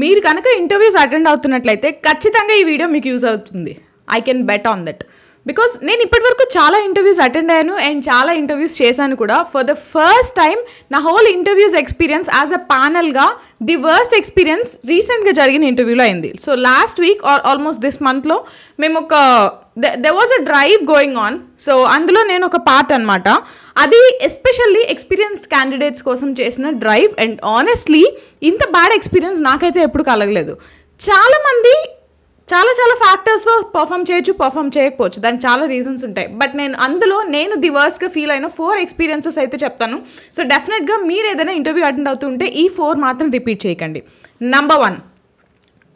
మీరు కనుక interviews attend అవుతున్నట్లయితే ఖచ్చితంగా ఈ వీడియో మీకు యూజ్ అవుతుంది. I can bet on that. Because నేను ఇప్పటివరకు చాలా ఇంటర్వ్యూస్ అటెండ్ అయ్యాను అండ్ చాలా ఇంటర్వ్యూస్ చేశాను కూడా. ఫర్ ద ఫస్ట్ టైం నా whole interviews experience as a ప్యానల్గా ది వర్స్ట్ ఎక్స్పీరియన్స్ రీసెంట్గా జరిగిన ఇంటర్వ్యూలో అయింది. So last week or almost this మంత్లో మేము ఒక there was a drive going on. So అందులో నేను ఒక పార్ట్ అనమాట. అది ఎస్పెషల్లీ ఎక్స్పీరియన్స్డ్ క్యాండిడేట్స్ కోసం చేసిన డ్రైవ్. అండ్ ఆనెస్ట్లీ ఇంత బ్యాడ్ ఎక్స్పీరియన్స్ నాకైతే ఎప్పుడు కలగలేదు. చాలామంది చాలా ఫ్యాక్టర్స్లో పర్ఫామ్ చేయొచ్చు, పర్ఫామ్ చేయకపోవచ్చు, దానికి చాలా రీజన్స్ ఉంటాయి. బట్ నేను ది వర్స్ట్గా ఫీల్ అయిన 4 ఎక్స్పీరియన్సెస్ అయితే చెప్తాను. సో డెఫినెట్గా మీరు ఏదైనా ఇంటర్వ్యూ అటెండ్ అవుతుంటే ఈ 4 మాత్రం రిపీట్ చేయకండి. నంబర్ 1,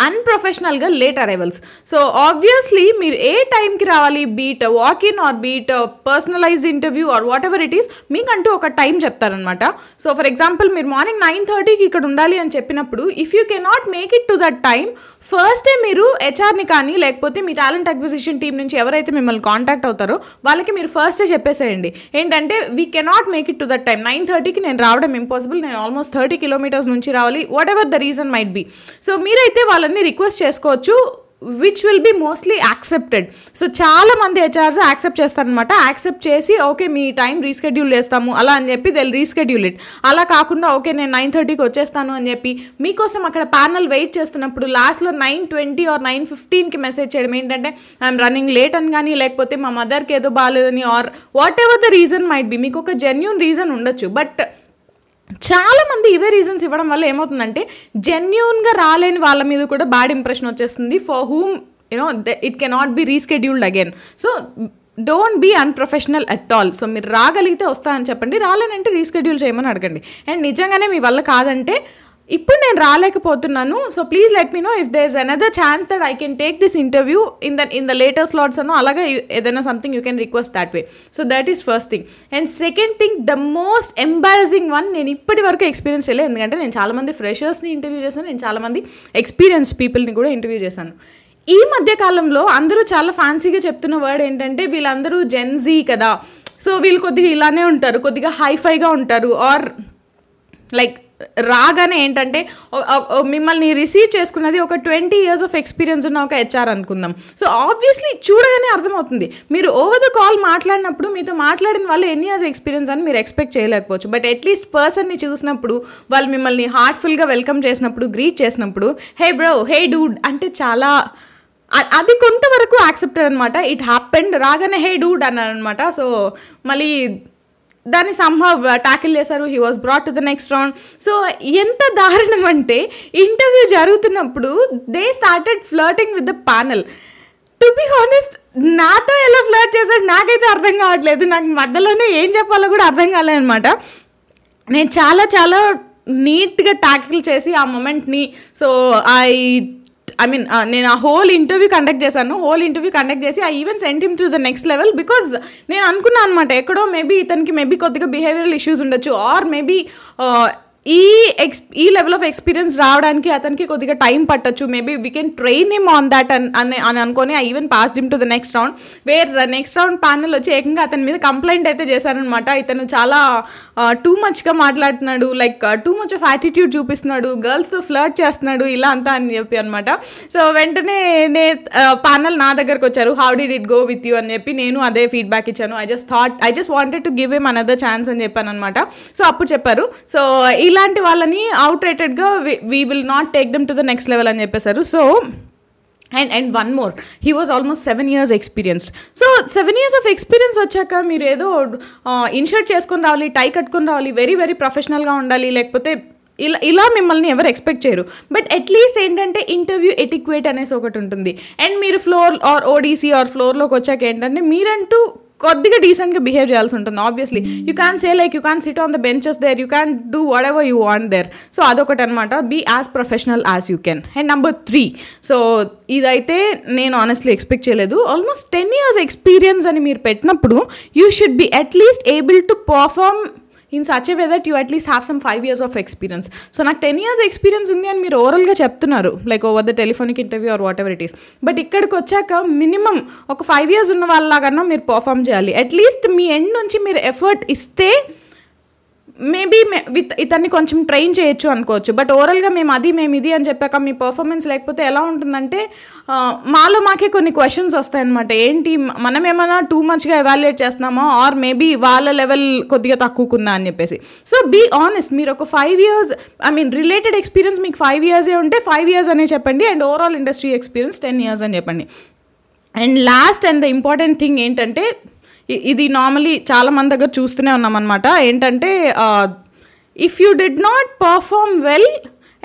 అన్ప్రొఫెషనల్గా లేట్ అరైవల్స్. సో ఆబ్వియస్లీ మీరు ఏ టైంకి రావాలి, be it walk in or be it personalised interview or whatever it is, మీకంటూ ఒక టైం చెప్తారనమాట. సో ఫర్ ఎగ్జాంపుల్ మీరు మార్నింగ్ 9:30కి ఇక్కడ ఉండాలి అని చెప్పినప్పుడు if you cannot make it to that time, ఫస్టే మీరు హెచ్ఆర్ని కానీ లేకపోతే మీ టాలెంట్ అక్విజిషన్ టీం నుంచి ఎవరైతే మిమ్మల్ని కాంటాక్ట్ అవుతారో వాళ్ళకి మీరు ఫస్టే చెప్పేసేయండి. ఏంటంటే we cannot make it to that time, 9:30కి నేను రావడం ఇంపాసిబుల్, నేను ఆల్మోస్ట్ 30 కిలోమీటర్స్ నుంచి రావాలి, whatever the reason might be. So మీరైతే వాళ్ళని రిక్వెస్ట్ చేసుకోవచ్చు, which will be mostly accepted. So చాలా మంది హెచ్ఆర్స్ యాక్సెప్ట్ చేస్తారనమాట. యాక్సెప్ట్ చేసి ఓకే మీ టైం రీస్కెడ్యూల్ చేస్తాము అలా అని చెప్పి దే రీస్కెడ్యూల్ ఇట్. అలా కాకుండా ఓకే నేను 9:30కి వచ్చేస్తాను అని చెప్పి మీకోసం అక్కడ ప్యానల్ వెయిట్ చేస్తున్నప్పుడు లాస్ట్లో 9:20 ఆర్ 9:15కి మెసేజ్ చేయడం ఏంటంటే ఐఎమ్ రన్నింగ్ లేట్ అని కానీ లేకపోతే మా మదర్కి ఏదో బాగాలేదని or whatever the reason might be. మీకు ఒక జెన్యూన్ రీజన్ ఉండొచ్చు, బట్ చాలామంది ఇవే రీజన్స్ ఇవ్వడం వల్ల ఏమవుతుందంటే జెన్యూన్గా రాలేని వాళ్ళ మీద కూడా బ్యాడ్ ఇంప్రెషన్ వచ్చేస్తుంది, for whom it cannot be rescheduled again. So don't be unprofessional at all. So మీరు రాగలిగితే వస్తా అని చెప్పండి, రాలేనంటే రీస్కెడ్యూల్ చేయమని అడగండి. అండ్ నిజంగానే మీ వల్ల కాదంటే ఇప్పుడు నేను రాలేకపోతున్నాను, so please let me know if there is another chance that I can take this interview in the later slots అన్నో అలాగే ఏదైనా something you can request that way. So that is first thing. And second thing, the most embarrassing one, నేను ఇప్పటి వరకు experience చేయలేదు, ఎందుకంటే నేను చాలామంది ఫ్రెషర్స్ని ఇంటర్వ్యూ చేశాను, నేను చాలామంది ఎక్స్పీరియన్స్డ్ పీపుల్ని కూడా ఇంటర్వ్యూ చేశాను. ఈ మధ్యకాలంలో అందరూ చాలా ఫ్యాన్సీగా చెప్తున్న వర్డ్ ఏంటంటే వీళ్ళందరూ జెన్జీ కదా, సో వీళ్ళు కొద్దిగా ఇలానే ఉంటారు, కొద్దిగా హైఫైగా ఉంటారు, ఆర్ లైక్ రాగానే ఏంటంటే మిమ్మల్ని రిసీవ్ చేసుకున్నది ఒక 20 years ఆఫ్ ఎక్స్పీరియన్స్ ఉన్న ఒక హెచ్ఆర్ అనుకుందాం. సో ఆబ్వియస్లీ చూడగానే అర్థమవుతుంది. మీరు ఓవర్ ద కాల్ మాట్లాడినప్పుడు మీతో మాట్లాడిన వాళ్ళు ఎన్ని ఇయర్స్ ఎక్స్పీరియన్స్ అని మీరు ఎక్స్పెక్ట్ చేయలేకపోవచ్చు, బట్ అట్లీస్ట్ పర్సన్ని చూసినప్పుడు వాళ్ళు మిమ్మల్ని హార్ట్ఫుల్గా వెల్కమ్ చేసినప్పుడు, గ్రీట్ చేసినప్పుడు, హే బ్రో, హే డూడ్ అంటే చాలా అది కొంతవరకు యాక్సెప్టెడ్ అనమాట. ఇట్ హ్యాపెండ్, రాగానే హే డూడ్ అన్నారనమాట. సో మళ్ళీ దాన్ని సంహవ్ ట్యాకిల్ చేశారు, he was brought to the next round. So ఎంత దారుణం అంటే ఇంటర్వ్యూ జరుగుతున్నప్పుడు they started flirting with the panel. To be honest నాతో ఎలా ఫ్లర్ట్ చేశాడు నాకైతే అర్థం కావట్లేదు, నాకు మధ్యలోనే ఏం చెప్పాలో కూడా అర్థం కాలేదనమాట. నేను చాలా నీట్గా ట్యాకిల్ చేసి ఆ మూమెంట్ని, సో నేను ఆ హోల్ ఇంటర్వ్యూ కండక్ట్ చేసి I even sent him to the next level. Because నేను అనుకున్నాను అనమాట ఎక్కడో మేబీ ఇతనికి కొద్దిగా బిహేవియరల్ ఇష్యూస్ ఉండొచ్చు, ఆర్ మేబీ ఈ లెవెల్ ఆఫ్ ఎక్స్పీరియన్స్ రావడానికి అతనికి కొద్దిగా టైం పట్టచ్చు, maybe we can train him on that అని అనుకొని I even passed him to the next round. Next round panel వచ్చి ఏకంగా అతని మీద కంప్లైంట్ అయితే చేశారనమాట. ఇతను చాలా టూ మచ్గా మాట్లాడుతున్నాడు, like too much of attitude చూపిస్తున్నాడు, గర్ల్స్తో ఫ్లర్ట్ చేస్తున్నాడు, ఇలా అంతా అని చెప్పి అనమాట. సో వెంటనే ప్యానల్ నా దగ్గరకు వచ్చారు, how did it go with you అని చెప్పి నేను అదే ఫీడ్బ్యాక్ ఇచ్చాను. I just wanted to give him another chance అని చెప్పాను అనమాట. సో అప్పుడు చెప్పారు, సో ఇలాంటి వాళ్ళని అవుట్ రేటెడ్గా we will not take them to the next level అని చెప్పేశారు. So and one more, he was almost 7 years experienced. So 7 years of experience వచ్చాక మీరు ఏదో ఇన్షర్ట్ చేసుకొని రావాలి, టై కట్టుకొని రావాలి, వెరీ వెరీ ప్రొఫెషనల్గా ఉండాలి, లేకపోతే ఇలా మిమ్మల్ని ఎవరు ఎక్స్పెక్ట్ చేయరు. బట్ అట్లీస్ట్ ఏంటంటే ఇంటర్వ్యూ ఎటిక్వేట్ అనేసి ఒకటి ఉంటుంది. అండ్ మీరు ఫ్లోర్ ఆర్ ఓడీసీ ఆర్ ఫ్లోర్లోకి వచ్చాక ఏంటంటే మీరంటూ కొద్దిగా డీసెంట్గా బిహేవ్ చేయాల్సి ఉంటుంది. Obviously you can say like you can sit on the benches there, you can do whatever you want there. So అదొకటి అనమాట, be as professional as you can. And number 3, so ఇదైతే నేను honestly expect చేయలేదు. Almost 10 years experience అని మీరు పెట్టినప్పుడు you should be at least able to perform in such a way that you at least have some 5 years of experience. So నాకు 10 years experience ఉంది అని మీరు ఓవరాల్గా చెప్తున్నారు, like over the telephonic interview or whatever it is. But ఇక్కడికి వచ్చాక minimum ఒక 5 years ఉన్న వాళ్ళలాగా మీరు పర్ఫామ్ చేయాలి. అట్లీస్ట్ మీ ఎండ్ నుంచి మీరు ఎఫర్ట్ ఇస్తే మేబీ విత్ ఇతన్ని కొంచెం ట్రైన్ చేయొచ్చు అనుకోవచ్చు. బట్ ఓవరాల్గా మేము ఇది అని చెప్పాక మీ పర్ఫార్మెన్స్ లేకపోతే ఎలా ఉంటుందంటే మాలో మాకే కొన్ని క్వశ్చన్స్ వస్తాయన్నమాట. ఏంటి మనం ఏమైనా టూ మచ్గా ఎవాల్యుయేట్ చేస్తున్నామా, ఆర్ మేబీ వాళ్ళ లెవెల్ కొద్దిగా తక్కువకుందా అని చెప్పేసి. సో బీ ఆనెస్ట్, మీరు ఒక 5 years రిలేటెడ్ ఎక్స్పీరియన్స్ మీకు 5 years ఉంటే 5 years అనే చెప్పండి, and overall industry experience 10 years అని చెప్పండి. And last and the important thing ఏంటంటే, ఇది నార్మలీ చాలా మంది దగ్గర చూస్తూనే ఉన్నామన్నమాట. ఏంటంటే if you did not perform well,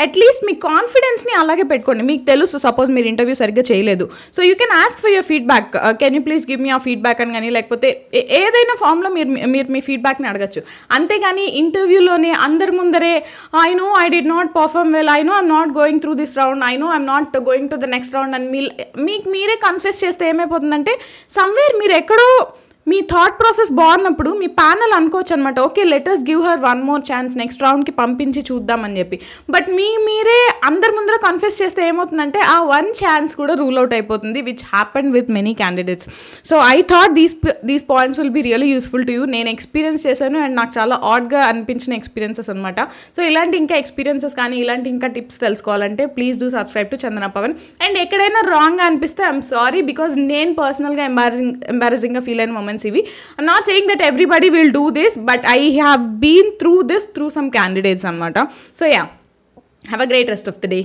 at least మీ కాన్ఫిడెన్స్ని అలాగే పెట్టుకోండి. మీకు తెలుసు సపోజ్ మీరు ఇంటర్వ్యూ సరిగ్గా చేయలేదు, so you can ask for your feedback, can you please give me a feedback అని కానీ, లేకపోతే ఏదైనా ఫామ్లో మీరు మీ ఫీడ్బ్యాక్ని అడగచ్చు. అంతేగాని ఇంటర్వ్యూలోనే అందరి ముందరే I know I did not perform well, I know I'm not going through this round, I know I'm not going to the next round అని మీకు మీరే కన్ఫెస్ చేస్తే ఏమైపోతుందంటే, సమ్వేర్ మీరు ఎక్కడో మీ థాట్ ప్రాసెస్ బాగున్నప్పుడు మీ ప్యానల్ అనుకోవచ్చు అనమాట, okay let us give her 1 more chance, next రౌండ్కి పంపించి చూద్దామని చెప్పి. బట్ మీరే అందరి ముందర కన్ఫెస్ చేస్తే ఏమవుతుందంటే ఆ 1 ఛాన్స్ కూడా రూల్ అవుట్ అయిపోతుంది, which happened with many candidates. So I thought these points will be really useful to you. నేను ఎక్స్పీరియన్స్ చేశాను అండ్ నాకు చాలా ఆడ్గా అనిపించిన ఎక్స్పీరియన్సెస్ అనమాట. సో ఇలాంటి ఇంకా ఎక్స్పీరియన్సెస్ కానీ ఇలాంటి ఇంకా టిప్స్ తెలుసుకోవాలంటే please do subscribe to Chandana Pavan. And ఎక్కడైనా రాంగ్గా అనిపిస్తే ఐఎమ్ సారీ, బికాజ్ నేను పర్సనల్గా ఎంబారసింగ్గా ఫీల్ అయిన moments ivi. I'm not saying that everybody will do this, but I have been through this through some candidates anamata. So yeah, have a great rest of the day.